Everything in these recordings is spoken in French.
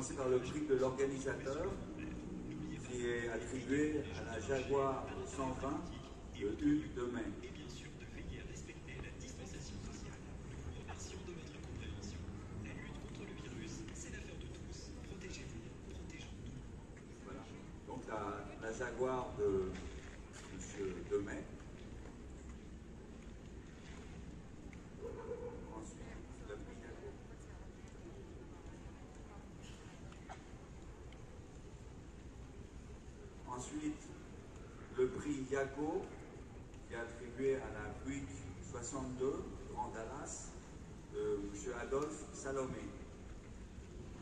commencer par le prix de l'organisateur, qui est attribué à la Jaguar 120 de Hugues Demet. Voilà. Donc la Jaguar de M. Demet. Ensuite, le prix Yaco, qui est attribué à la Buick 62 Grand Dallas de M. Adolphe Salomé.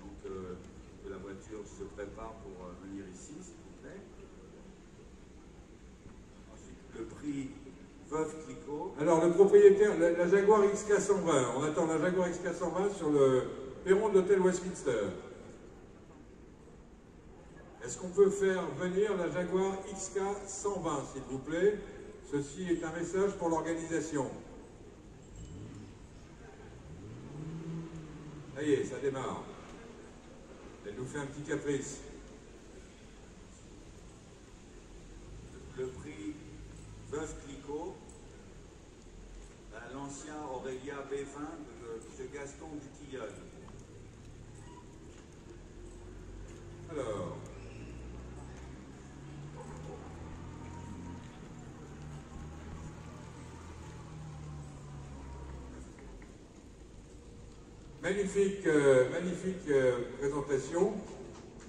Donc, que la voiture se prépare pour venir ici, s'il vous plaît. Ensuite, le prix Veuve Clicquot. Alors, le propriétaire, la Jaguar XK 120, on attend la Jaguar XK 120 sur le perron de l'hôtel Westminster. Est-ce qu'on peut faire venir la Jaguar XK 120, s'il vous plaît? Ceci est un message pour l'organisation. Ça y est, ça démarre. Elle nous fait un petit caprice. Le prix Veuve Clicquot, l'ancien Aurélia B20 de M. Gaston Dutilleul. Alors... Magnifique, magnifique présentation.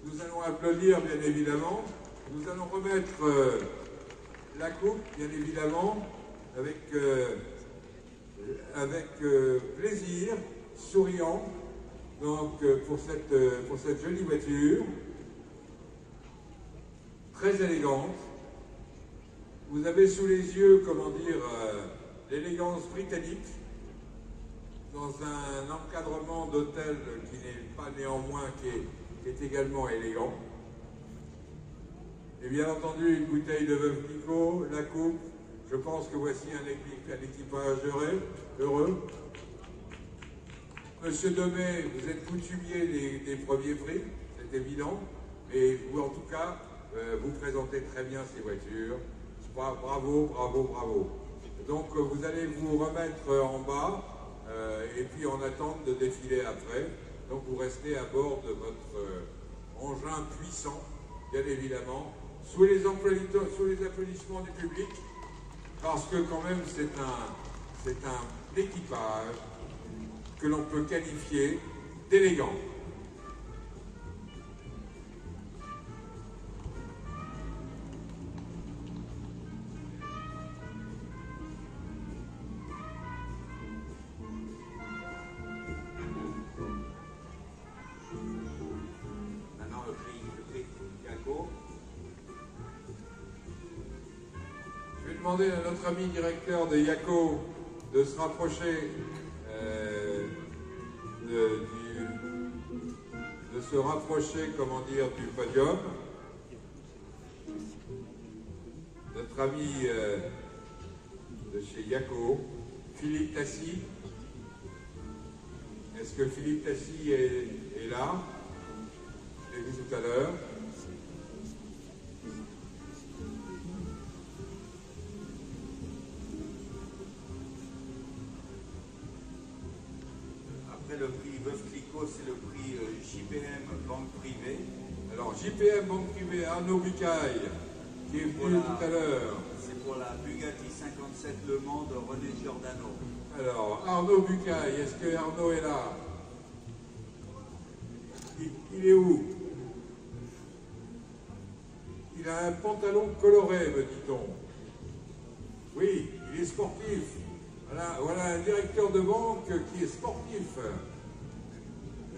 Nous allons applaudir, bien évidemment. Nous allons remettre la coupe, bien évidemment, avec plaisir, souriant, donc, pour cette jolie voiture, très élégante. Vous avez sous les yeux, comment dire, l'élégance britannique, dans un encadrement d'hôtel qui n'est pas néanmoins, qui est également élégant. Et bien entendu, une bouteille de Veuve Clicquot, la coupe. Je pense que voici un équipage heureux. Monsieur Demet, vous êtes coutumier des premiers prix, c'est évident, mais vous, en tout cas, vous présentez très bien ces voitures. Bravo, bravo, bravo. Donc, vous allez vous remettre en bas. Et puis en attente de défiler après. Donc vous restez à bord de votre engin puissant, bien évidemment, sous les applaudissements du public, parce que quand même c'est un équipage que l'on peut qualifier d'élégant. Demander à notre ami directeur de Yaco de se rapprocher comment dire, du podium. Notre ami de chez Yaco, Philippe Tassy. Est-ce que Philippe Tassy est là? Je l'ai vu tout à l'heure. Le prix Veuve Clicquot, c'est le prix JPM Banque Privée. Alors JPM Banque Privée, Arnaud Bucaille, qui est venu tout à l'heure. C'est pour la Bugatti 57 Le Mans de René Giordano. Alors Arnaud Bucaille, est-ce que Arnaud est là? Il est où? Il a un pantalon coloré, me dit-on. Oui, il est sportif. Voilà un directeur de banque qui est sportif,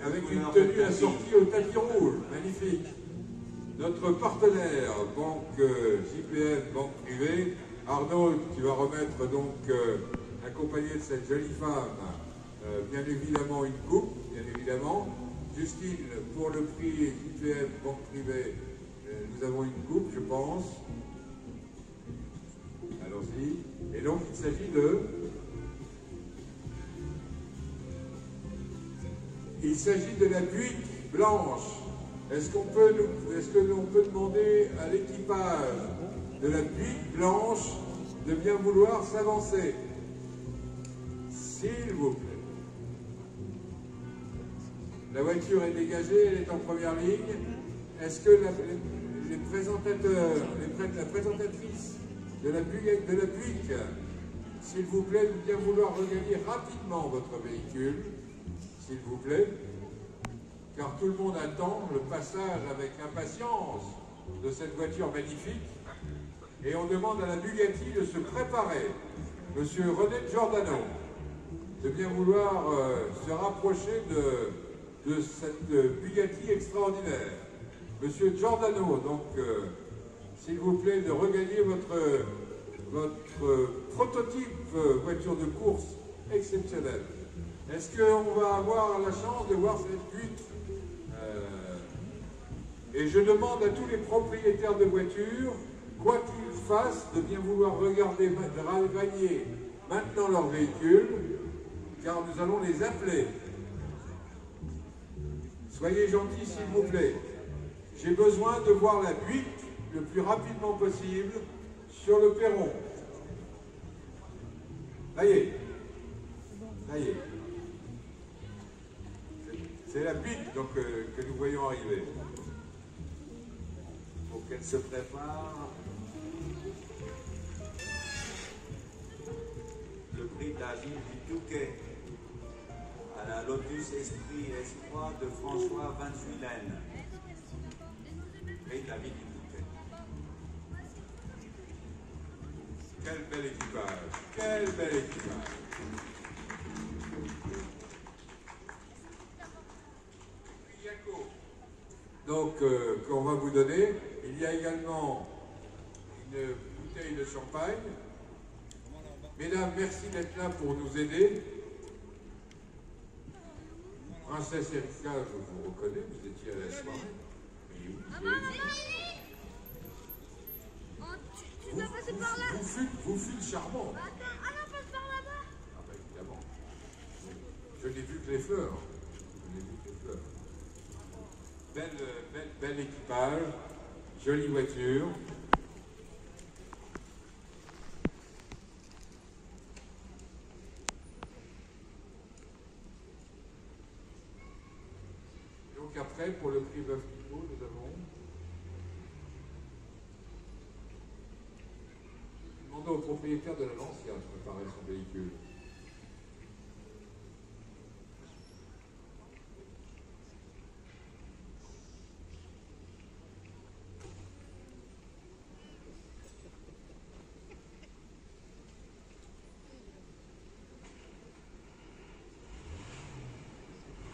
avec une tenue assortie au tapis rouge, magnifique. Notre partenaire, banque JPM, banque privée, Arnaud, tu vas remettre donc, accompagné de cette jolie femme, bien évidemment une coupe, bien évidemment. Justine, pour le prix JPM, banque privée, nous avons une coupe, je pense. Allons-y. Et donc, il s'agit de... Il s'agit de la Buick blanche Est-ce que l'on peut demander à l'équipage de la Buick Blanche de bien vouloir s'avancer? S'il vous plaît. La voiture est dégagée, elle est en première ligne. Est-ce que les présentateurs, la présentatrice de la Buick, s'il vous plaît, de bien vouloir regagner rapidement votre véhicule, s'il vous plaît, car tout le monde attend le passage avec impatience de cette voiture magnifique, et on demande à la Bugatti de se préparer. Monsieur René Giordano, de bien vouloir se rapprocher de cette Bugatti extraordinaire. Monsieur Giordano, donc, s'il vous plaît, de regagner votre prototype voiture de course exceptionnelle. Est-ce qu'on va avoir la chance de voir cette Buick? Et je demande à tous les propriétaires de voitures, quoi qu'ils fassent, de bien vouloir regagner maintenant leur véhicule, car nous allons les appeler. Soyez gentils, s'il vous plaît. J'ai besoin de voir la Buick le plus rapidement possible sur le perron. Ça y est. Ça y est. C'est la Buick donc, que nous voyons arriver. Pour qu'elle se prépare. Le prix David du Touquet à la Lotus Esprit et Espoir de François Van Zuylen. Prix David du Touquet. Quel bel équipage! Quel bel équipage! Donc, qu'on va vous donner, il y a également une bouteille de champagne. Mesdames, merci d'être là pour nous aider. Princesse Erika, je vous reconnais, vous étiez à la soirée. Tu dois passer par là. Vous fûtes charmant. Ah non, passe par là-bas. Ah ben évidemment. Je n'ai vu que les fleurs. Je n'ai vu que les fleurs. Bel équipage, jolie voiture. Donc après, pour le prix Veuve Clicquot, nous avons demandé au propriétaire de la Lancia de préparer son véhicule.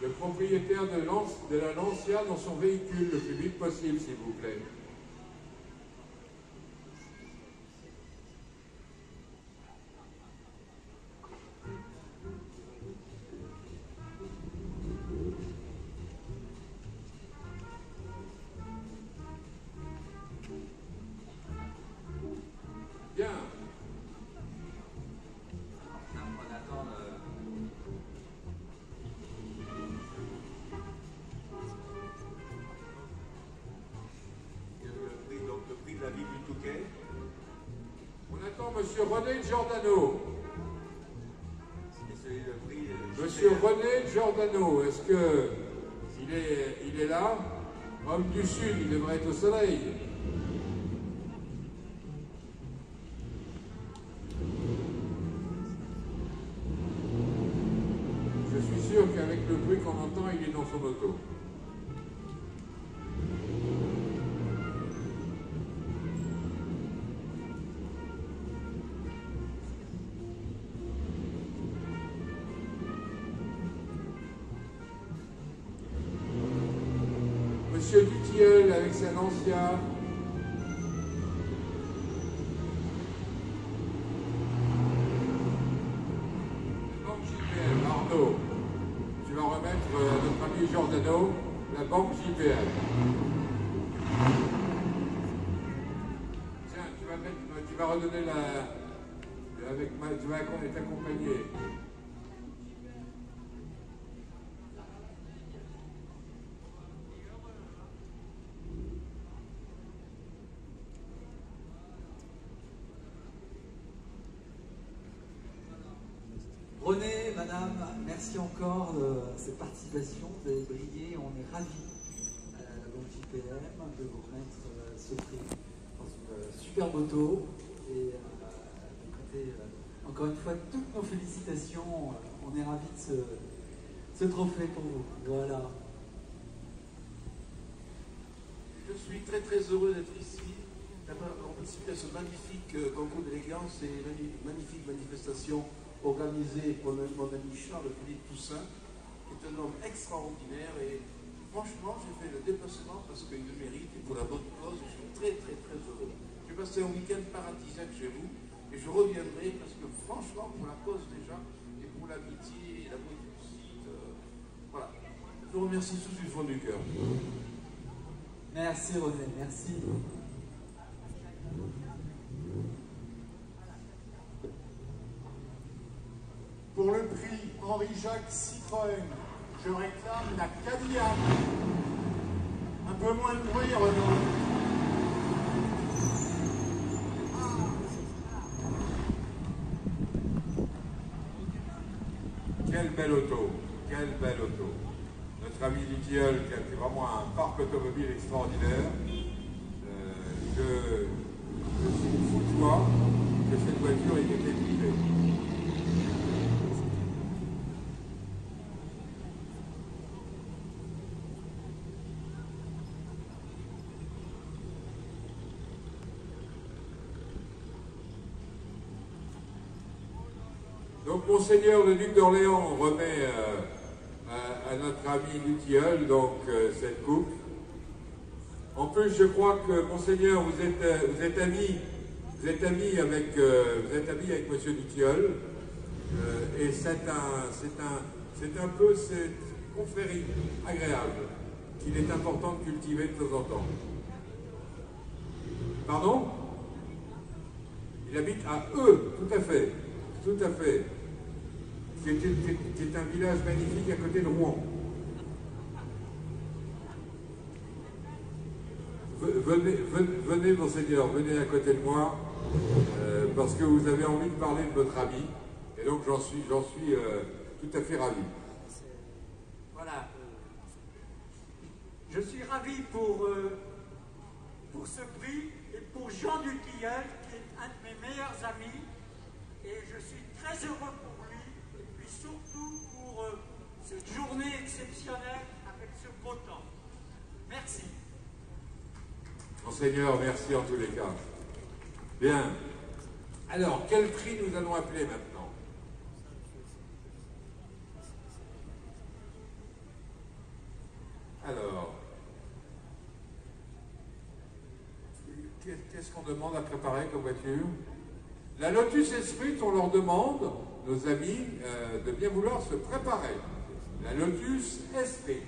Le propriétaire de la Lancia dans son véhicule le plus vite possible, s'il vous plaît. Bien. On attend le prix de la ville du Touquet. On attend Monsieur René Giordano. Et c'est le prix Monsieur René Giordano, est-ce que il est là? Homme du Sud, il devrait être au soleil. Je suis sûr qu'avec le bruit qu'on entend, il est dans son auto. Monsieur Dutilleul avec sa Lancia. Banque JPL, Arnaud. Tu vas remettre à notre ami Giordano la banque JPL. Tiens, tu vas redonner tu vas être accompagné. René, madame, merci encore de cette participation. Vous avez brillé, on est ravis donc JPM de vous remettre ce prix dans une superbe auto. Et écoutez, encore une fois, toutes nos félicitations. On est ravis de ce trophée pour vous. Voilà. Je suis très très heureux d'être ici, d'avoir participé à ce magnifique concours d'élégance et magnifique manifestation organisée par mon ami Charles-Philippe Toussaint, qui est un homme extraordinaire et franchement j'ai fait le déplacement parce qu'il le mérite et pour la bonne cause, je suis très très très heureux. J'ai passé un week-end paradisiaque chez vous et je reviendrai parce que franchement pour la cause déjà et pour l'amitié et l'amour du site, voilà. Je vous remercie tous du fond du cœur. Merci René, merci. Pour le prix Henri-Jacques Citroën, je réclame la Cadillac. Un peu moins de bruit, Renaud. Quelle belle auto, quelle belle auto. Notre ami du Tilleul qui a fait vraiment un parc automobile extraordinaire. Je suis fou de joie que cette voiture ait été livrée. Donc, Monseigneur le Duc d'Orléans remet à notre ami du Tilleul cette coupe. En plus, je crois que Monseigneur, vous êtes ami avec Monsieur du Tilleul, et c'est un peu cette confrérie agréable qu'il est important de cultiver de temps en temps. Pardon? Il habite à Eux, tout à fait. Tout à fait. Qui est un village magnifique à côté de Rouen. Venez, Monseigneur, venez à côté de moi, parce que vous avez envie de parler de votre ami, et donc j'en suis tout à fait ravi. Voilà. Je suis ravi pour ce prix et pour Jean du Tilleul, qui est un de mes meilleurs amis. Et je suis très heureux pour lui, et puis surtout pour cette journée exceptionnelle avec ce beau temps. Merci. Monseigneur, merci en tous les cas. Bien. Alors, quel prix nous allons appeler maintenant? Alors, qu'est-ce qu'on demande à préparer comme voiture? La Lotus Esprit, on leur demande, nos amis, de bien vouloir se préparer. La Lotus Esprit.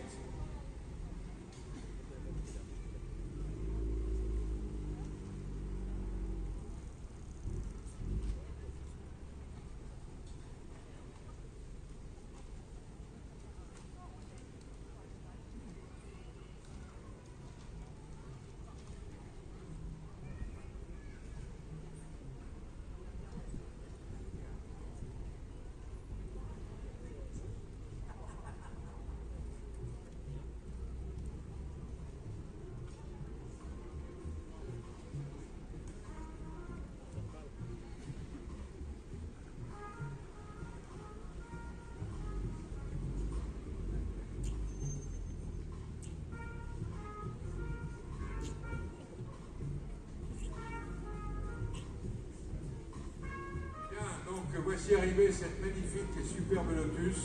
Voici arrivée cette magnifique et superbe Lotus.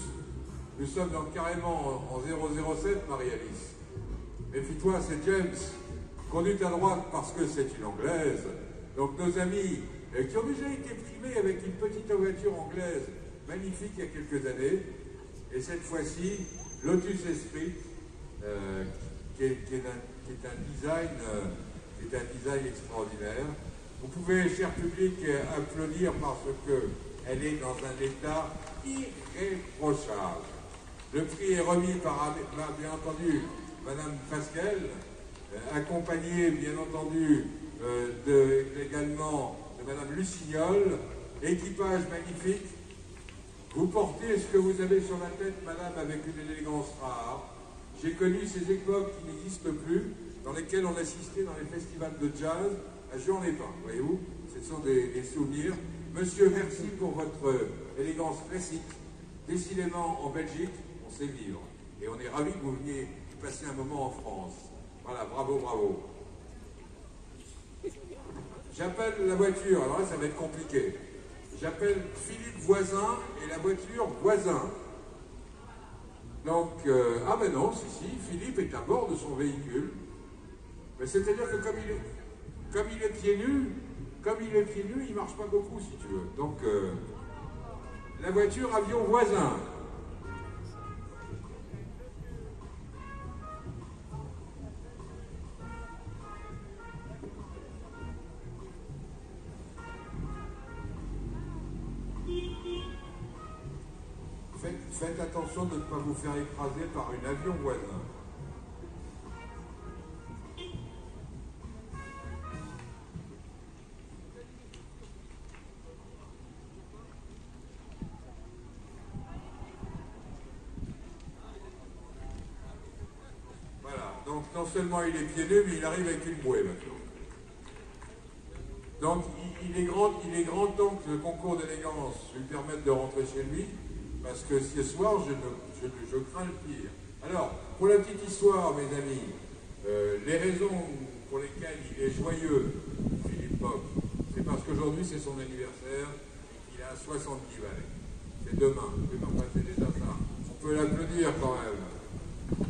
Nous sommes donc carrément en 007, Marie-Alice. Méfie-toi, c'est James. Conduite à droite parce que c'est une Anglaise. Donc nos amis qui ont déjà été primés avec une petite voiture anglaise magnifique il y a quelques années. Et cette fois-ci, Lotus Esprit, qui est un design extraordinaire. Vous pouvez, cher public, applaudir parce qu'elle est dans un état irréprochable. Le prix est remis par, bien entendu, Madame Pascal, accompagnée, bien entendu, également de Madame Lucignol, équipage magnifique. Vous portez ce que vous avez sur la tête, madame, avec une élégance rare. J'ai connu ces époques qui n'existent plus, dans lesquelles on assistait dans les festivals de jazz à Juan-les-Pins, voyez-vous? Ce sont des souvenirs. Monsieur, merci pour votre élégance classique. Décidément, en Belgique, on sait vivre. Et on est ravis que vous veniez passer un moment en France. Voilà, bravo, bravo. J'appelle la voiture, alors là, ça va être compliqué. J'appelle Philippe Voisin et la voiture Voisin. Donc, ah ben non, si, Philippe est à bord de son véhicule. Mais c'est-à-dire que comme il est pieds nus, il marche pas beaucoup, si tu veux. Donc, la voiture avion Voisin. Faites attention de ne pas vous faire écraser par un avion Voisin. Voilà, donc non seulement il est pieds nus, mais il arrive avec une bouée maintenant. Donc il est grand temps que le concours d'élégance lui permette de rentrer chez lui. Parce que ce soir, je crains le pire. Alors, pour la petite histoire, mes amis, les raisons pour lesquelles il est joyeux, Philippe Bock, c'est parce qu'aujourd'hui, c'est son anniversaire et qu'il a 70 balais. C'est demain. Oui, mais enfin, c'est déjà ça. On peut l'applaudir quand même.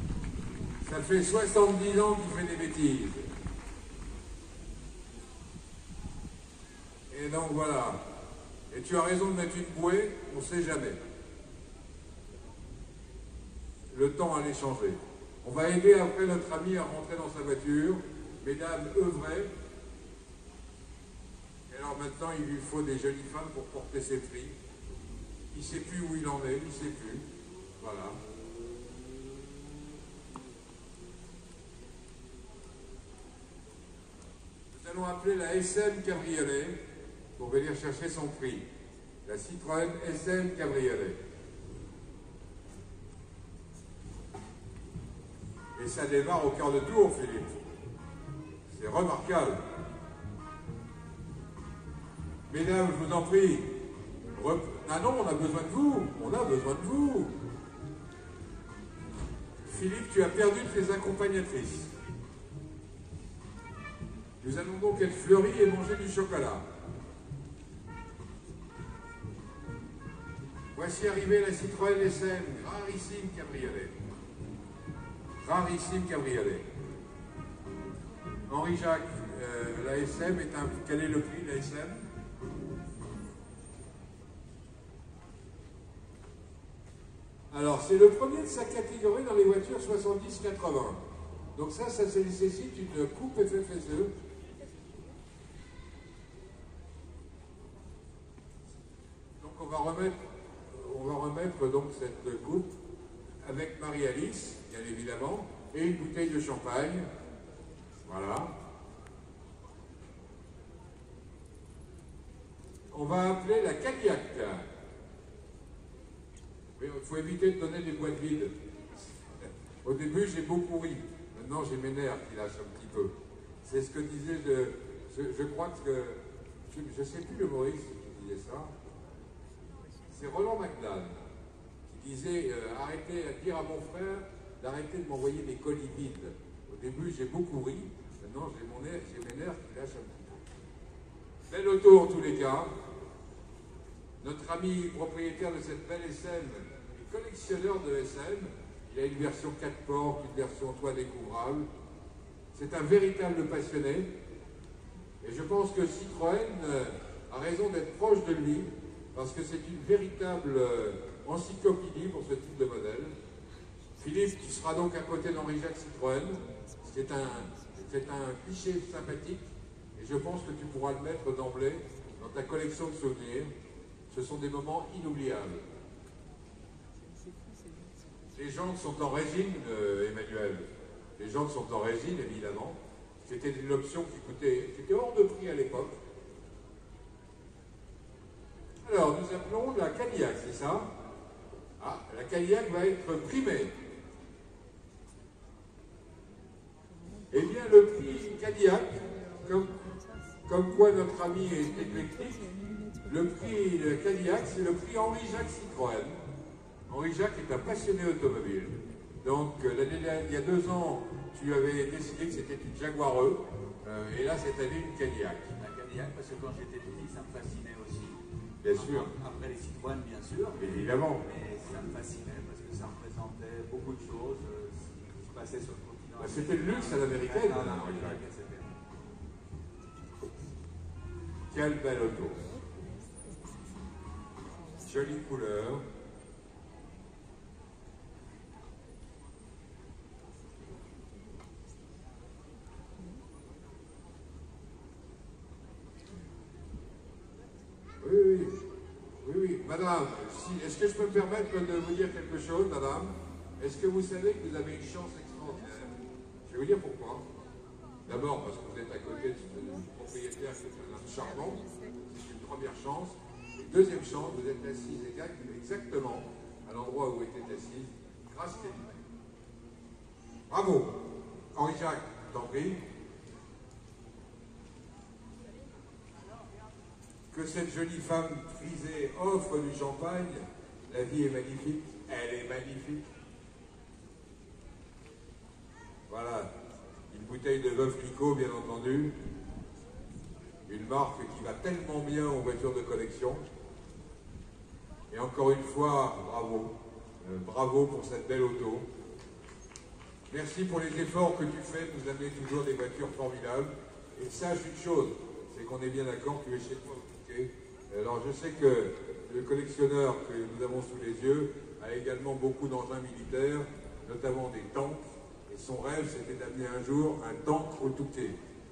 Ça fait 70 ans qu'il fait des bêtises. Et donc, voilà. Et tu as raison de mettre une bouée, on ne sait jamais. Le temps allait changer. On va aider après notre ami à rentrer dans sa voiture. Mesdames, œuvrez. Et alors maintenant, il lui faut des jolies femmes pour porter ses prix. Il ne sait plus où il en est, il ne sait plus. Voilà. Nous allons appeler la SM Cabriolet pour venir chercher son prix. La Citroën SM Cabriolet. Et ça démarre au quart de tour, Philippe. C'est remarquable. Mesdames, je vous en prie. Ah non, on a besoin de vous. On a besoin de vous. Philippe, tu as perdu de tes accompagnatrices. Nous allons donc être fleuris et manger du chocolat. Voici arrivée la Citroën SM, rarissime cabriolet. Rarissime cabriolet. Henri Jacques, la SM est un... Quel est le prix de la SM? Alors, c'est le premier de sa catégorie dans les voitures 70-80. Donc ça nécessite une coupe FFSE. Donc on va remettre donc cette coupe avec Marie-Alice, bien évidemment, et une bouteille de champagne. Voilà. On va appeler la Cadillac. Il faut éviter de donner des boîtes vides. Au début, j'ai beaucoup ri. Maintenant, j'ai mes nerfs qui lâchent un petit peu. C'est ce que disait, je crois que, je ne sais plus le Maurice qui disait ça. C'est Roland McDan qui disait arrêtez à dire à mon frère d'arrêter de m'envoyer des colis vides. Au début, j'ai beaucoup ri. Maintenant, j'ai mes nerfs qui lâchent un petit peu. Belle auto en tous les cas. Notre ami propriétaire de cette belle SM est collectionneur de SM. Il a une version 4 portes, une version toit découvrable. C'est un véritable passionné. Et je pense que Citroën a raison d'être proche de lui, parce que c'est une véritable encyclopédie pour ce type de modèle. Philippe, qui sera donc à côté d'Henri-Jacques Citroën, c'est un cliché sympathique, et je pense que tu pourras le mettre d'emblée dans ta collection de souvenirs. Ce sont des moments inoubliables. Les jantes sont en résine, Emmanuel. Les jantes sont en résine, évidemment. C'était une option qui était hors de prix à l'époque. Alors, nous nous appelons la Cadillac, c'est ça? Ah, la Cadillac va être primée. Eh bien, le prix Cadillac, comme quoi notre ami est éclectique, le prix de Cadillac, c'est le prix Henri-Jacques Citroën. Henri-Jacques est un passionné automobile. Donc, il y a 2 ans, tu avais décidé que c'était une Jaguar E, et là, cette année, une Cadillac. La Cadillac, parce que quand j'étais petit, ça me fascinait aussi. Bien sûr. Après les Citroën, bien sûr. Évidemment. Mais ça me fascinait parce que ça représentait beaucoup de choses qui se passaient sur le continent. C'était le luxe à l'américaine. Quelle belle auto. Jolie couleur. Oui. Madame, est-ce que je peux me permettre de vous dire quelque chose, madame? Est-ce que vous savez que vous avez une chance extraordinaire? Je vais vous dire pourquoi. D'abord, parce que vous êtes à côté du propriétaire qui est un homme charmant. C'est une première chance. Et deuxième chance, vous êtes assise exactement à l'endroit où vous êtes assise, grâce à lui. Bravo. Henri-Jacques, t'en prie. Que cette jolie femme frisée offre du champagne, la vie est magnifique, elle est magnifique. Voilà, une bouteille de Veuve Clicquot, bien entendu, une marque qui va tellement bien aux voitures de collection. Et encore une fois, bravo, bravo pour cette belle auto. Merci pour les efforts que tu fais de nous amener toujours des voitures formidables. Et sache une chose, c'est qu'on est bien d'accord, tu es chez toi. Alors je sais que le collectionneur que nous avons sous les yeux a également beaucoup d'engins militaires, notamment des tanks, et son rêve c'était d'amener un jour un tank au Touquet.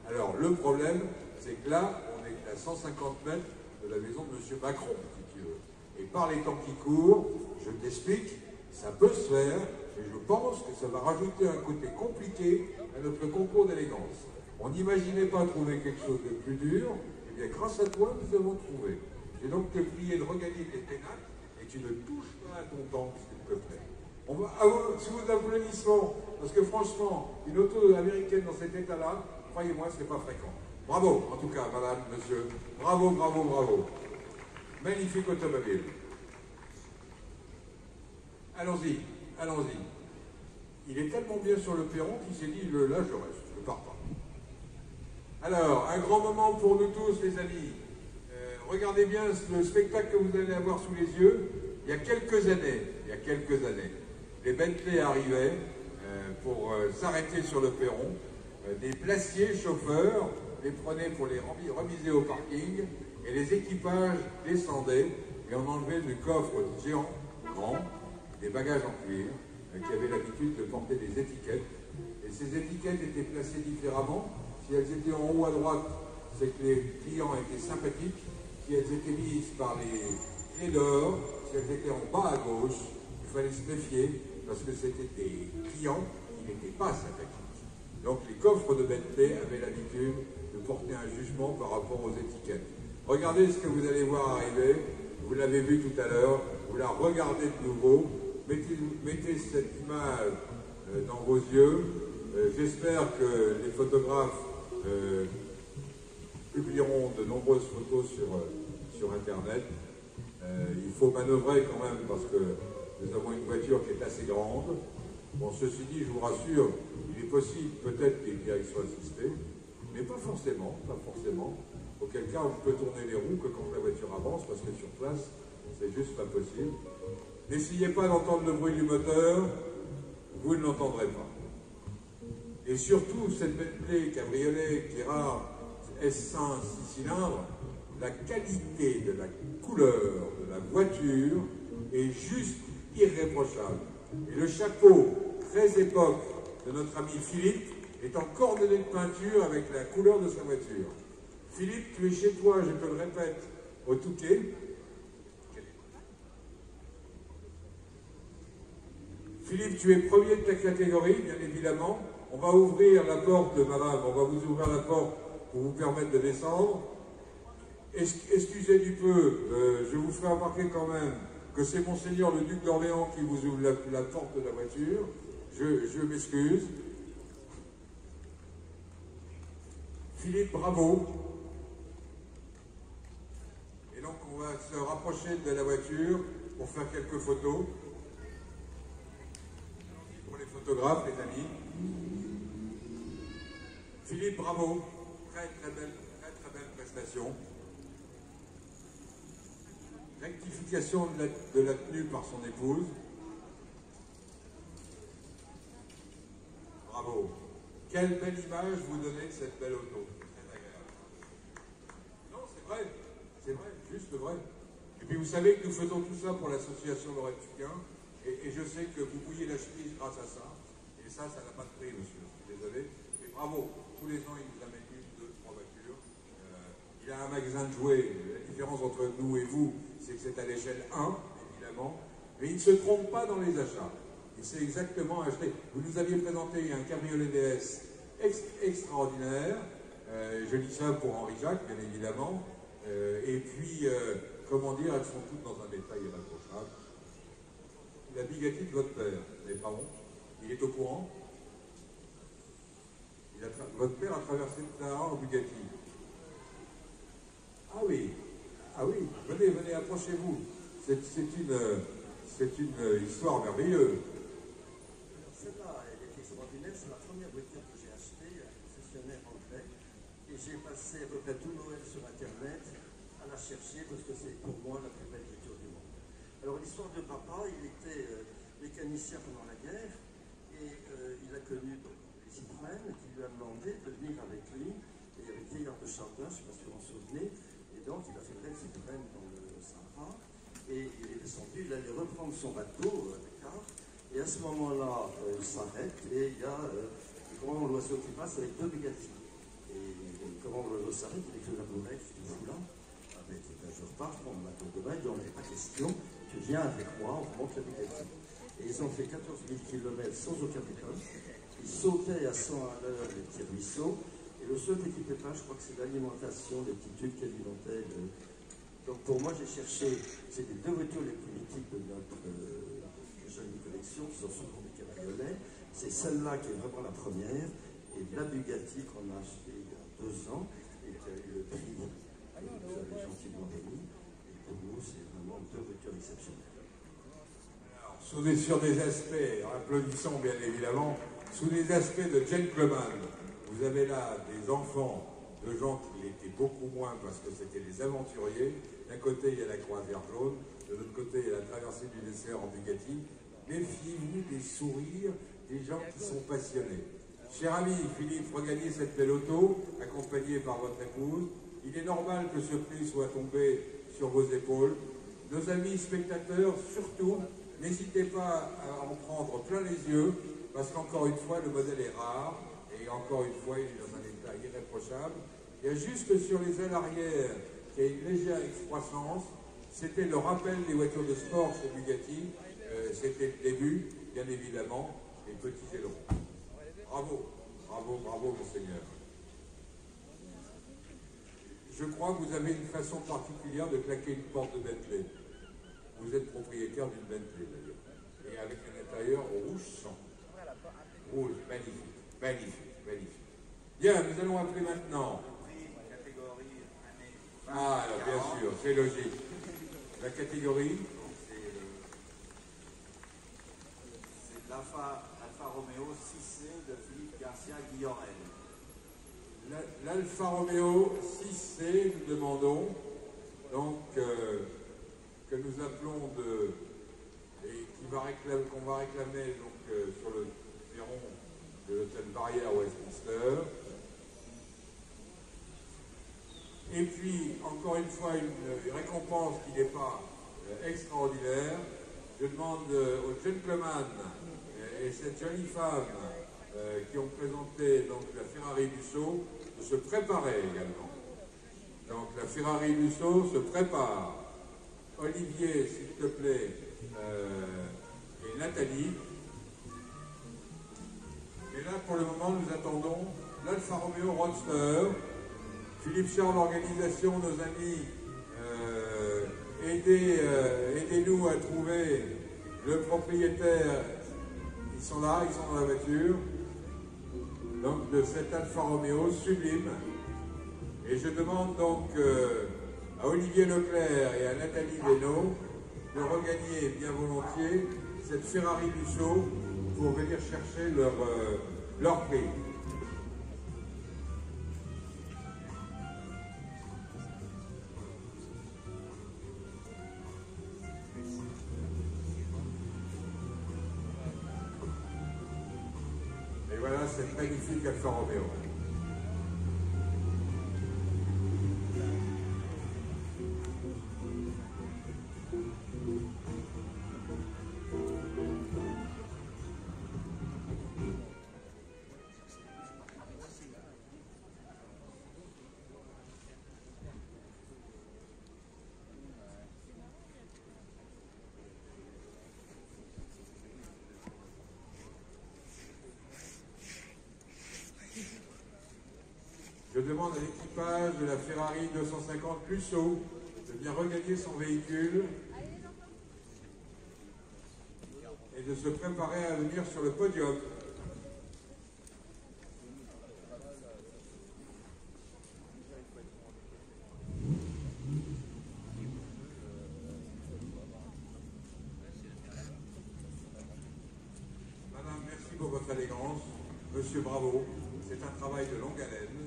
Alors le problème, c'est que là, on est à 150 mètres de la maison de M. Macron, si tu veux. Et par les temps qui courent, je t'explique, ça peut se faire, et je pense que ça va rajouter un côté compliqué à notre concours d'élégance. On n'imaginait pas trouver quelque chose de plus dur. Et grâce à toi, nous avons trouvé. J'ai donc te prier de regagner tes pénates et tu ne touches pas à ton temps, s'il te plaît. On va, sous vos applaudissements, parce que franchement, une auto américaine dans cet état-là, croyez-moi, ce n'est pas fréquent. Bravo, en tout cas, madame, monsieur. Bravo, bravo, bravo. Magnifique automobile. Allons-y, allons-y. Il est tellement bien sur le perron qu'il s'est dit, là, je reste, je ne pars pas. Alors, un grand moment pour nous tous, les amis. Regardez bien le spectacle que vous allez avoir sous les yeux. Il y a quelques années, les Bentley arrivaient pour s'arrêter sur le perron. Des placiers chauffeurs les prenaient pour les remiser au parking et les équipages descendaient et on enlevait du coffre géant, grand, des bagages en cuir qui avaient l'habitude de porter des étiquettes. Et ces étiquettes étaient placées différemment. Si elles étaient en haut à droite, c'est que les clients étaient sympathiques. Si elles étaient mises par les clés d'or, si elles étaient en bas à gauche, il fallait se méfier parce que c'était des clients qui n'étaient pas sympathiques. Donc les coffres de Bentley avaient l'habitude de porter un jugement par rapport aux étiquettes. Regardez ce que vous allez voir arriver. Vous l'avez vu tout à l'heure. Vous la regardez de nouveau. Mettez cette image dans vos yeux. J'espère que les photographes publieront de nombreuses photos sur Internet. Il faut manœuvrer quand même parce que nous avons une voiture qui est assez grande. Bon, ceci dit, je vous rassure, il est possible peut-être des directions assistées, mais pas forcément, pas forcément. Auquel cas, on peut tourner les roues que quand la voiture avance, parce que sur place, c'est juste pas possible. N'essayez pas d'entendre le bruit du moteur, vous ne l'entendrez pas. Et surtout, cette Bentley cabriolet qui est rare, S1 6 cylindres, la qualité de la couleur de la voiture est juste irréprochable. Et le chapeau très époque de notre ami Philippe est en coordonnée de peinture avec la couleur de sa voiture. Philippe, tu es chez toi, je te le répète, au Touquet. Philippe, tu es premier de ta catégorie, bien évidemment. On va ouvrir la porte, madame, on va vous ouvrir la porte pour vous permettre de descendre. Excusez du peu, je vous ferai remarquer quand même que c'est Monseigneur le Duc d'Orléans qui vous ouvre la porte de la voiture. Je m'excuse. Philippe, bravo. Et donc on va se rapprocher de la voiture pour faire quelques photos. Pour les photographes, les amis. Philippe, bravo. Très belle prestation. Rectification de la tenue par son épouse. Bravo. Quelle belle image vous donnez de cette belle auto. Très agréable. Non, c'est vrai, juste vrai. Et puis vous savez que nous faisons tout ça pour l'association Lorette Fugain, et je sais que vous mouillez la chemise grâce à ça. Et ça n'a pas de prix, monsieur. Je suis désolé. Mais bravo. Tous les ans, il nous amène 1, 2, 3 voitures. Il a un magasin de jouets. La différence entre nous et vous, c'est que c'est à l'échelle 1, évidemment. Mais il ne se trompe pas dans les achats. Il sait exactement acheter. Vous nous aviez présenté un cabriolet DS extraordinaire. Je dis ça pour Henri Jacques, bien évidemment. Et puis, comment dire, elles sont toutes dans un détail irréprochable. La Bugatti de votre père, vous n'avez pas honte? Il est au courant? Votre père a traversé le Sahara en Bugatti. Ah oui, venez, approchez-vous. C'est une histoire merveilleuse. Celle-là, elle est extraordinaire. C'est la première voiture que j'ai achetée, un concessionnaire anglais. Et j'ai passé à peu près tout Noël sur Internet à la chercher parce que c'est pour moi la plus belle voiture du monde. Alors l'histoire de papa, il était mécanicien pendant la guerre et il a connu donc, les Citroën qui lui a demandé de venir avec lui. Et il y avait Vieillard de Chardin, je ne sais pas si vous vous en souvenez. Et donc il a fait le Citroën dans le Sahara. Et il est descendu, il allait reprendre son bateau, Dakar. Et à ce moment-là, il s'arrête et il y a le commandant de l'oiseau qui passe avec 2 Bugatti. Et le commandant de l'oiseau s'arrête, il écrit la bourrette, il dit là. Ah ben, je repars, je prends mon bateau de bain, il dit on n'est pas question, tu viens avec moi, on remonte la Bugatti. Et ils ont fait 14 000 km sans aucun pépin. Ils sautaient à 100 à l'heure les petits ruisseaux. Et le seul petit pépin, je crois que c'est l'alimentation, les petits tubes qui alimentaient. Donc pour moi, j'ai cherché, c'est les 2 voitures les plus mythiques de notre jolie collection, qui sont souvent des cabriolets. C'est celle-là qui est vraiment la première, et la Bugatti qu'on a achetée il y a 2 ans, et qui a eu le prix que vous avez gentiment remis. Et pour nous, c'est vraiment 2 voitures exceptionnelles. Sur des aspects, applaudissons bien évidemment, sous des aspects de gentleman, vous avez là des enfants de gens qui l'étaient beaucoup moins parce que c'était des aventuriers. D'un côté, il y a la croisière jaune, de l'autre côté, il y a la traversée du désert en Bugatti. Méfiez-vous des sourires des gens qui sont passionnés. Cher ami Philippe, regagnez cette belle auto, accompagné par votre épouse. Il est normal que ce prix soit tombé sur vos épaules. Nos amis spectateurs, surtout, n'hésitez pas à en prendre plein les yeux, parce qu'encore une fois, le modèle est rare, et encore une fois, il est dans un état irréprochable. Il y a juste sur les ailes arrière qu'il y a une légère excroissance. C'était le rappel des voitures de sport chez Bugatti. C'était le début, bien évidemment, les petits ailerons. Bravo, bravo, bravo, monseigneur. Je crois que vous avez une façon particulière de claquer une porte de Bentley. Vous êtes propriétaire d'une Bentley, d'ailleurs. Et avec un intérieur rouge sang. Rouge, magnifique, magnifique, magnifique. Bien, nous allons appeler maintenant. Ah, alors, bien sûr, c'est logique. La catégorie, c'est l'Alfa Romeo 6C de Philippe Garcia Guillorel. L'Alfa Romeo 6C, nous demandons, donc, que nous appelons et qu'on va réclamer donc, sur le perron de l'hôtel Barrière Westminster. Et puis, encore une fois, une récompense qui n'est pas extraordinaire. Je demande aux gentlemen et cette jolie femme qui ont présenté donc, la Ferrari Lusso de se préparer également. Donc la Ferrari Lusso se prépare. Olivier, s'il te plaît, et Nathalie. Et là, pour le moment, nous attendons l'Alfa Romeo Roadster. Philippe Charles, l'organisation, nos amis, aidez-nous à trouver le propriétaire. Ils sont là, ils sont dans la voiture. Donc de cet Alfa Romeo sublime. Et je demande donc à Olivier Leclerc et à Nathalie Beno de regagner bien volontiers cette Ferrari Lusso pour venir chercher leur prix. Et voilà cette magnifique Alfa Romeo. Je demande à l'équipage de la Ferrari 250 Lusso de bien regagner son véhicule et de se préparer à venir sur le podium. Madame, merci pour votre élégance. Monsieur, bravo. C'est un travail de longue haleine.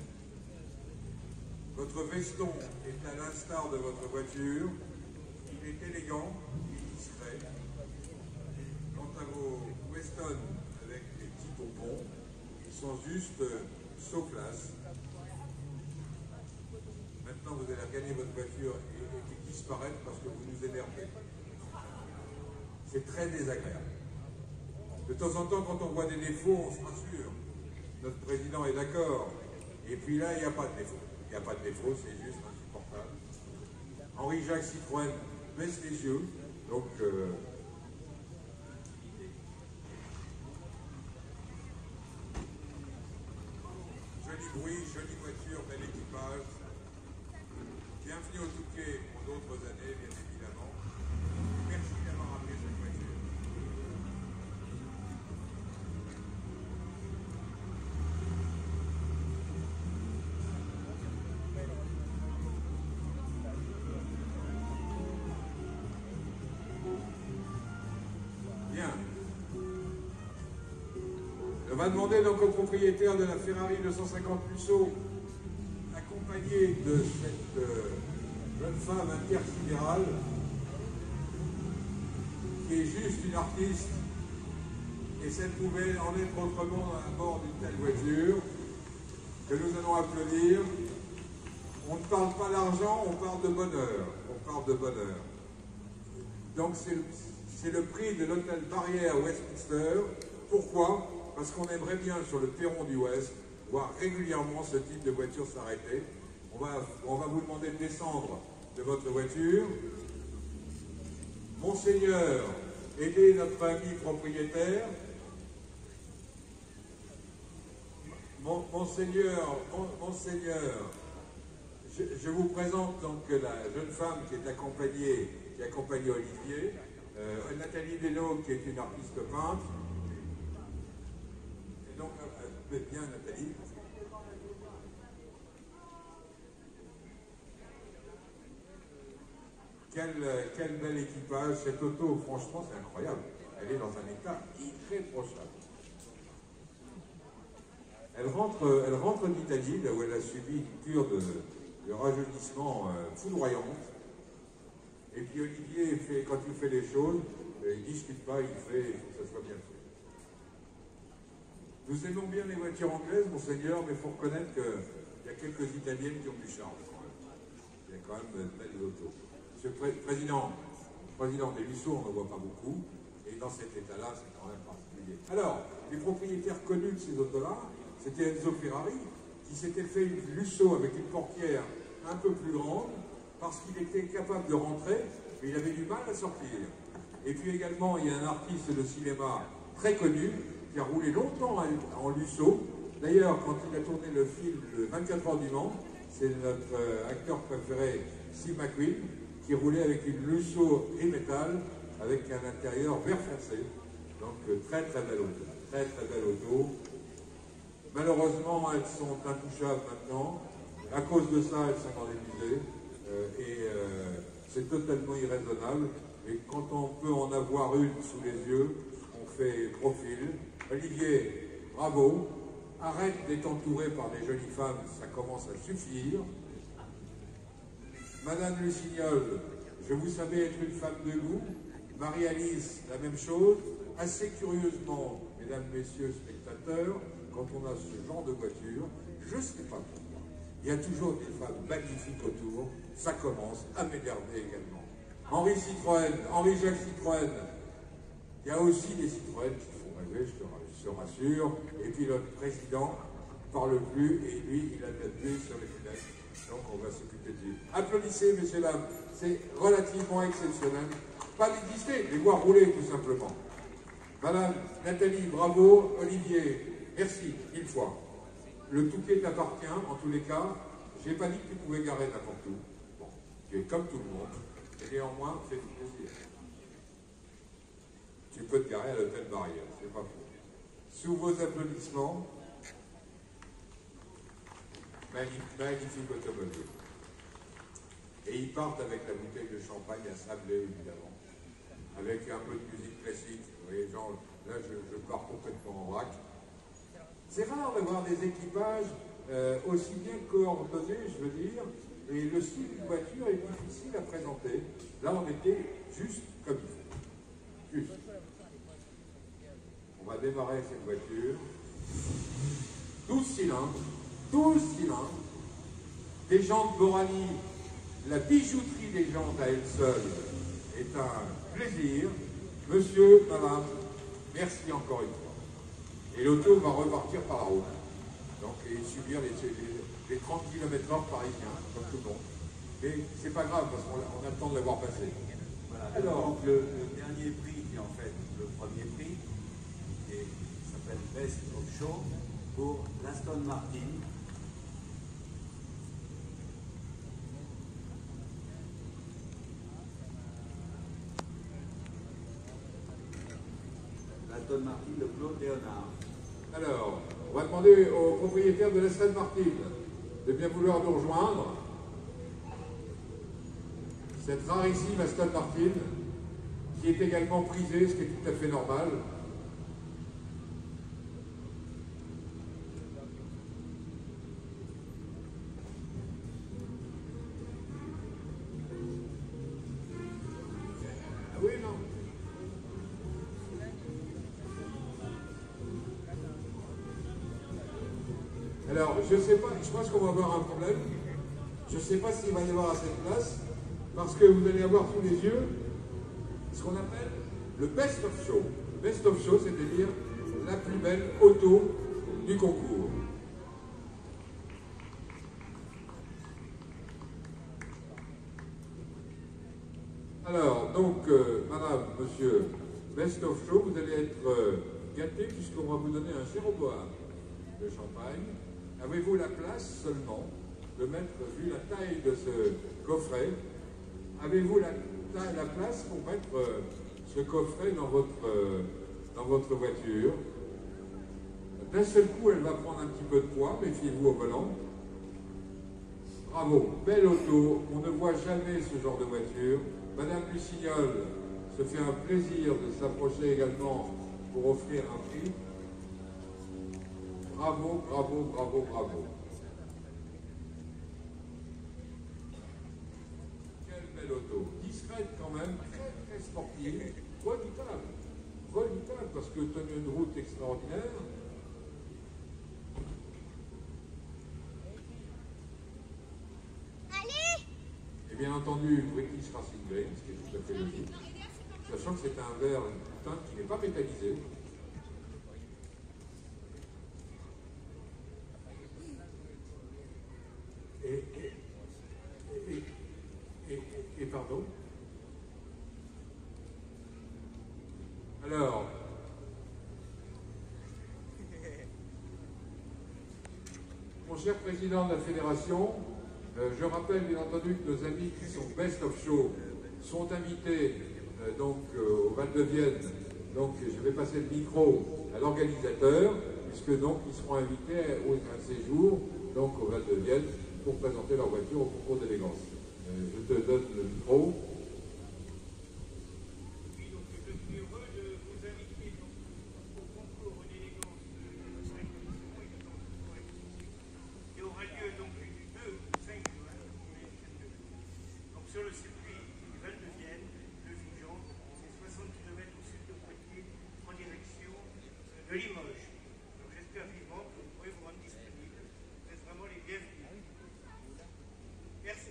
Votre veston est à l'instar de votre voiture. Il est élégant et discret. Quant à vos Weston avec les petits pompons, ils sont juste so classe. Maintenant, vous allez regagner votre voiture et disparaître parce que vous nous énervez. C'est très désagréable. De temps en temps, quand on voit des défauts, on se rassure. Notre président est d'accord. Et puis là, il n'y a pas de défaut. Il n'y a pas de défaut, c'est juste insupportable. Henri-Jacques Citroën baisse les yeux, donc joli bruit, jolie voiture, bel équipage. Bienvenue au Touquet pour d'autres années, bien évidemment. Merci d'avoir amené cette voiture. On va demander donc au propriétaire de la Ferrari 250 Lusso, accompagné de cette jeune femme intersidérale, qui est juste une artiste, et ça ne pouvait en être autrement à bord d'une telle voiture, que nous allons applaudir. On ne parle pas d'argent, on parle de bonheur. On parle de bonheur. Donc c'est le prix de l'hôtel Barrière Westminster. Pourquoi ? Parce qu'on aimerait bien, sur le perron du Ouest, voir régulièrement ce type de voiture s'arrêter. On va vous demander de descendre de votre voiture. Monseigneur, aidez notre ami propriétaire. Monseigneur, je vous présente donc la jeune femme qui accompagne Olivier, Nathalie Beno, qui est une artiste peintre. Donc, bien Nathalie. Quel bel équipage. Cette auto, franchement, c'est incroyable. Elle est dans un état irréprochable. Elle rentre d'Italie, là où elle a subi une cure de rajeunissement foudroyante. Et puis Olivier, quand il fait les choses, il ne discute pas, il fait, il faut que ça soit bien fait. Nous aimons bien les voitures anglaises, monseigneur, mais il faut reconnaître qu'il y a quelques Italiennes qui ont du charme quand même. Il y a quand même de belles autos. Monsieur le président des Lusso, on n'en voit pas beaucoup, et dans cet état-là, c'est quand même particulier. Alors, les propriétaires connus de ces autos-là, c'était Enzo Ferrari, qui s'était fait une Lusso avec une portière un peu plus grande, parce qu'il était capable de rentrer, mais il avait du mal à sortir. Et puis également, il y a un artiste de cinéma très connu, qui a roulé longtemps en Lusso. D'ailleurs, quand il a tourné le film Le 24 heures du Mans, c'est notre acteur préféré, Steve McQueen, qui roulait avec une Lusso et métal, avec un intérieur vert foncé. Donc très très belle auto. Très très belle auto. Malheureusement, elles sont intouchables maintenant. À cause de ça, elles sont dans les musées. C'est totalement irraisonnable. Et quand on peut en avoir une sous les yeux, on fait profil. Olivier, bravo. Arrête d'être entouré par des jolies femmes, ça commence à suffire. Madame Lucignol, je vous savais être une femme de goût. Marie-Alice, la même chose. Assez curieusement, mesdames, messieurs, spectateurs, quand on a ce genre de voiture, je ne sais pas pourquoi, il y a toujours des femmes magnifiques autour, ça commence à m'énerver également. Henri-Jacques Citroën, il y a aussi des Citroën qui font rêver, je te rassure, et puis notre président ne parle plus, et lui, il a de la buée sur les fenêtres, donc on va s'occuper de lui. Applaudissez, messieurs, dames, c'est relativement exceptionnel. Pas d'exister, les voir rouler, tout simplement. Madame Nathalie, bravo. Olivier, merci, 1000 fois. Le Touquet t'appartient, en tous les cas. Je n'ai pas dit que tu pouvais garer n'importe où. Bon, tu es comme tout le monde, et néanmoins, fais du plaisir. Tu peux te garer à l'hôtel Barrière, c'est pas faux. Sous vos applaudissements, magnifique automobile. Et ils partent avec la bouteille de champagne à sabler, évidemment, avec un peu de musique classique. Vous voyez, genre, là, je pars complètement en vrac. C'est rare d'avoir des équipages aussi bien coordonnés, je veux dire, et le style d'une voiture est difficile à présenter. Là, on était juste comme il faut. Juste. On va démarrer cette voiture. 12 cylindres. 12 cylindres. Des jantes Borani. La bijouterie des jantes à elle seule est un plaisir. Monsieur, madame, merci encore une fois. Et l'auto va repartir par la route. Donc, et subir les 30 km/h parisiens, comme tout le monde. Mais c'est pas grave, parce qu'on a le temps de l'avoir passé. Voilà. Alors, donc, le dernier prix, qui est en fait le premier prix, qui s'appelle Best of Show, pour l'Aston Martin. L'Aston Martin de Claude Léonard. Alors, on va demander au propriétaire de l'Aston Martin de bien vouloir nous rejoindre. Cette rarissime Aston Martin, qui est également prisée, ce qui est tout à fait normal. Ah oui, non. Alors, je ne sais pas, je pense qu'on va avoir un problème. Je ne sais pas s'il va y avoir assez de place, parce que vous allez avoir sous les yeux ce qu'on appelle le Best of Show. Le Best of Show, c'est-à-dire la plus belle auto du concours. Alors, donc, madame, monsieur, Best of Show, vous allez être gâtés puisqu'on va vous donner un Jéroboam de champagne. Avez-vous la place seulement de mettre, vu la taille de ce coffret, avez-vous la place pour mettre ce coffret dans votre voiture? D'un seul coup, elle va prendre un petit peu de poids, méfiez-vous au volant. Bravo, belle auto, on ne voit jamais ce genre de voiture. Madame Lucignol se fait un plaisir de s'approcher également pour offrir un prix. Bravo, bravo, bravo, bravo. Quelle belle auto. Discrète quand même, très très sportive, redoutable. Redoutable parce que tenue de route extraordinaire. Allez! Et bien entendu, British Racing Green, ce qui est tout à fait logique. Sachant que c'est un verre, une teinte qui n'est pas métallisée. Et pardon. Alors, mon cher président de la fédération, Je rappelle bien entendu que nos amis qui sont Best of Show sont invités au Val de Vienne. Donc je vais passer le micro à l'organisateur, puisque donc ils seront invités à un séjour au Val de Vienne pour présenter leur voiture au concours d'élégance. Je te donne le micro. Sur le circuit du Val de Vienne, de Vigan, c'est 60 km au sud de Poitiers, en direction de Limoges. Donc j'espère vivement que vous pourrez vous rendre disponible. Vous êtes vraiment les bienvenus. Merci.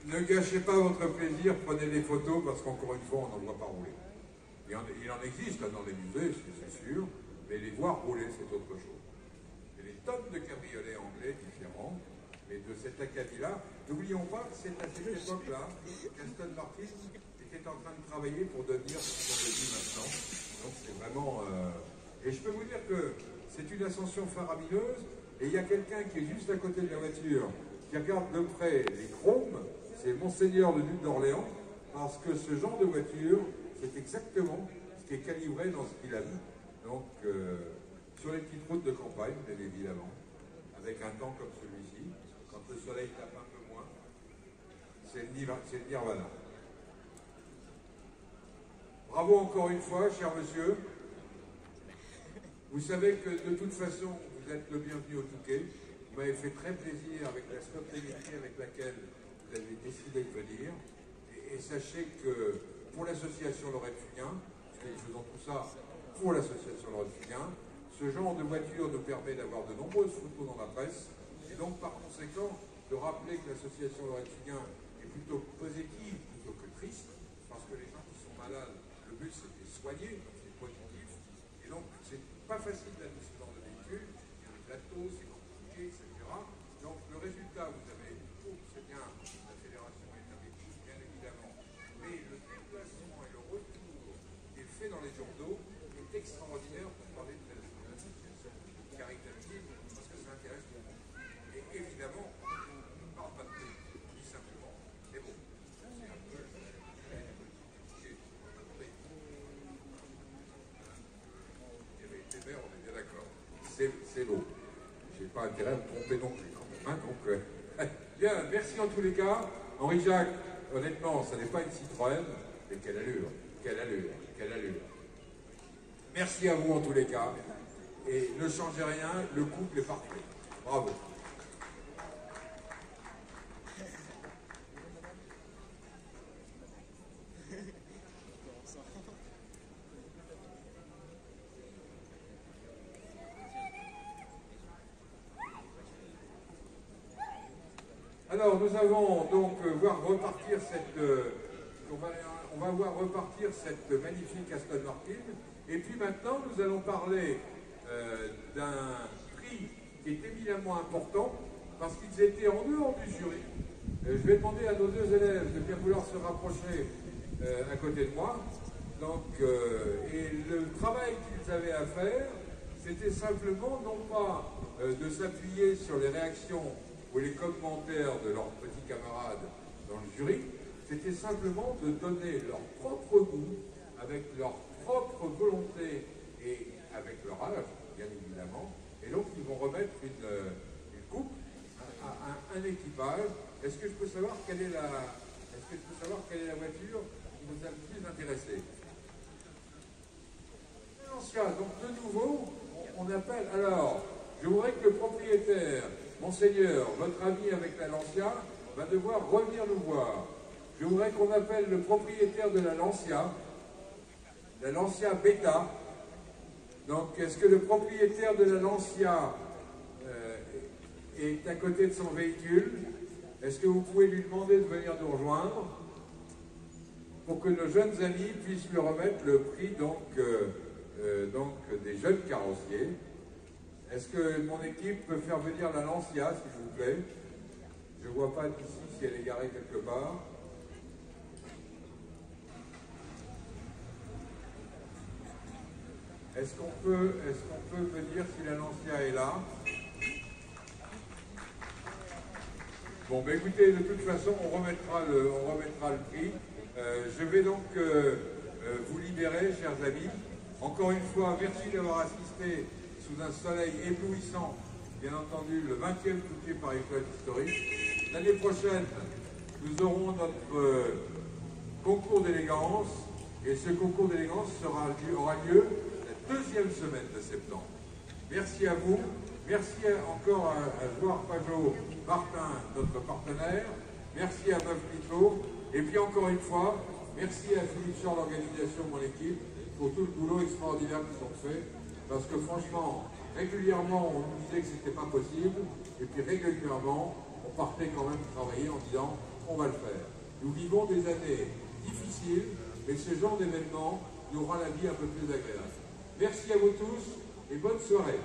Ne gâchez pas votre plaisir, prenez des photos parce qu'encore une fois, on n'en voit pas rouler. Il en existe dans les musées, c'est sûr, mais les voir rouler, c'est autre chose. Tonnes de cabriolets anglais différents, mais de cet acabit-là. N'oublions pas que c'est à cette époque-là qu'Aston Martin était en train de travailler pour devenir ce qu'on dit maintenant. Donc c'est vraiment... Et je peux vous dire que c'est une ascension faramineuse, et il y a quelqu'un qui est juste à côté de la voiture, qui regarde de près les chromes, c'est Monseigneur le duc d'Orléans, parce que ce genre de voiture, c'est exactement ce qui est calibré dans ce qu'il a vu. Donc... sur les petites routes de campagne, bien évidemment, avec un temps comme celui-ci, quand le soleil tape un peu moins, c'est le nirvana. Bravo encore une fois, cher monsieur. Vous savez que de toute façon, vous êtes le bienvenu au Touquet. Vous m'avez fait très plaisir avec la spontanéité avec laquelle vous avez décidé de venir. Et sachez que pour l'association Lorette Fugain, parce que nous faisons tout ça pour l'association Lorette Fugain, ce genre de voiture nous permet d'avoir de nombreuses photos dans la presse, et donc par conséquent de rappeler que l'association Lorette Fugain est plutôt positive plutôt que triste, parce que les gens qui sont malades, le but c'est de les soigner, donc c'est positif, et donc c'est pas facile d'être ce genre de véhicule, il y a des plateaux, c'est compliqué, etc. Donc le résultat, vous avez, c'est bien, la fédération est avec vous, bien évidemment, mais le déplacement et le retour qui est fait dans les journaux est extraordinaire pour parler de caritative, parce que ça intéresse tout le monde. Et évidemment, on ne parle pas de tout, tout simplement. Mais bon, c'est un peu... Les maires, on est bien d'accord. C'est l'eau. Je n'ai pas intérêt à me tromper non plus, quand même. Hein, donc, bien, merci en tous les cas. Henri-Jacques, honnêtement, ça n'est pas une Citroën, mais quelle allure, quelle allure, quelle allure. Merci à vous en tous les cas. Et ne changez rien, le couple est parfait. Bravo. Alors, nous allons donc voir repartir on va voir repartir cette magnifique Aston Martin. Et puis maintenant, nous allons parler d'un prix qui est éminemment important parce qu'ils étaient en dehors du jury. Je vais demander à nos deux élèves de bien vouloir se rapprocher à côté de moi. Donc, et le travail qu'ils avaient à faire, c'était simplement non pas de s'appuyer sur les réactions ou les commentaires de leurs petits camarades dans le jury, c'était simplement de donner leur propre goût, avec leur propre volonté et avec leur âge, bien évidemment. Et donc, ils vont remettre une coupe à un équipage. Est-ce que je peux savoir quelle est la voiture qui nous a le plus intéressé? Lancia. Donc, de nouveau, on appelle... Alors, je voudrais que le propriétaire, Monseigneur, votre ami avec la Lancia, va devoir revenir nous voir. Je voudrais qu'on appelle le propriétaire de la Lancia Beta. Donc, est-ce que le propriétaire de la Lancia est à côté de son véhicule? Est-ce que vous pouvez lui demander de venir nous rejoindre pour que nos jeunes amis puissent lui remettre le prix des jeunes carrossiers? Est-ce que mon équipe peut faire venir la Lancia, s'il vous plaît? Je ne vois pas d'ici si elle est garée quelque part. Est-ce qu'on peut me dire si l'annoncia est là? Bon, ben écoutez, de toute façon, on remettra le prix. Je vais donc vous libérer, chers amis. Encore une fois, merci d'avoir assisté sous un soleil éblouissant, bien entendu, le 20e Touquet Paris Club historique. L'année prochaine, nous aurons notre concours d'élégance, et ce concours d'élégance aura lieu la 2e semaine de septembre. Merci à vous. Merci encore à Joar Pajot Martin, notre partenaire. Merci à Meuf Mito. Et puis encore une fois, merci à Philippe Chor, l'organisation, mon équipe, pour tout le boulot extraordinaire qu'ils ont fait. Parce que franchement, régulièrement, on nous disait que ce n'était pas possible. Et puis régulièrement, on partait quand même travailler en disant on va le faire. Nous vivons des années difficiles, mais ce genre d'événement nous rend la vie un peu plus agréable. Merci à vous tous et bonne soirée.